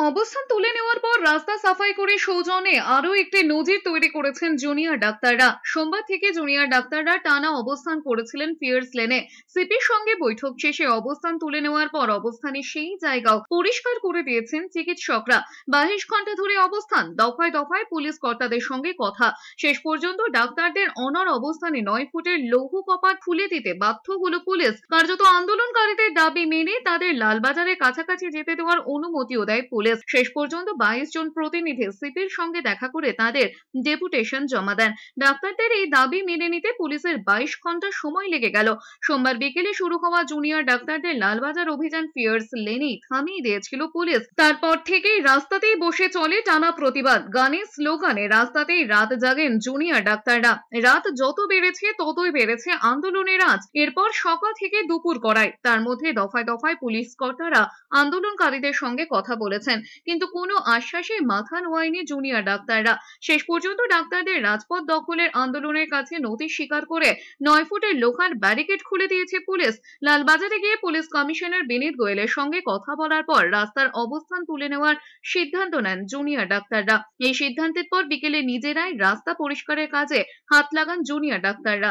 অবস্থান তুলে নেওয়ার পর রাস্তা সাফাই করে সৌজন্যে আরও একটি নজির তৈরি করেছেন জুনিয়র ডাক্তাররা। সোমবার থেকে জুনিয়র ডাক্তাররা টানা অবস্থান করেছিলেন পিয়ার্স লেনে। সিপির সঙ্গে বৈঠক শেষে অবস্থান তুলে নেওয়ার পর অবস্থানের সেই জায়গাও পরিষ্কার করে দিয়েছেন চিকিৎসকরা। 22 ঘন্টা ধরে অবস্থান, দফায় দফায় পুলিশ কর্তাদের সঙ্গে কথা, শেষ পর্যন্ত ডাক্তারদের অনড় অবস্থানে 9 ফুটের লৌহ কপাট খুলে দিতে বাধ্য হলো পুলিশ। কার্যত আন্দোলনকারীদের দাবি মেনে তাদের লালবাজারের কাছাকাছি যেতে দেওয়ার অনুমতিও দেয় পুলিশ। শেষ পর্যন্ত 22 জন প্রতিনিধি সিপির সঙ্গে দেখা করে তাদের ডেপুটেশন জমা দেন। ডাক্তারদের এই দাবি মেনে নিতে পুলিশের 22 ঘন্টা সময় লেগে গেল। সোমবার বিকেলে শুরু হওয়া জুনিয়র ডাক্তারদের লালবাজার অভিযান পিয়ার্স লেনেই থামিয়ে দিয়েছিল পুলিশ। তারপর থেকেই রাস্তাতেই বসে চলে টানা প্রতিবাদ, গানের স্লোগানে রাস্তাতেই রাত জাগেন জুনিয়র ডাক্তাররা। রাত যত বেড়েছে ততই বেড়েছে আন্দোলনের আঁচ। এরপর সকাল থেকে দুপুর গড়ায়, তার মধ্যে দফায় দফায় পুলিশ কর্তারা আন্দোলনকারীদের সঙ্গে কথা বলেছেন, কিন্তু কোনো আশ্বাসে মাথা নোয়ায়নি জুনিয়র ডাক্তাররা। শেষ পর্যন্ত ডাক্তারদের রাজপথ দখলের আন্দোলনের কাছে নতি স্বীকার করে 9 ফুটের লোহার ব্যারিকেড খুলে দিয়েছে পুলিশ। লালবাজারে গিয়ে পুলিশ কমিশনার বিনীত গোয়েলের সঙ্গে কথা বলার পর রাস্তার অবস্থান তুলে নেওয়ার সিদ্ধান্ত নেন জুনিয়র ডাক্তাররা। এই সিদ্ধান্তের পর বিকেলে নিজেরাই রাস্তা পরিষ্কারের কাজে হাত লাগান জুনিয়র ডাক্তাররা।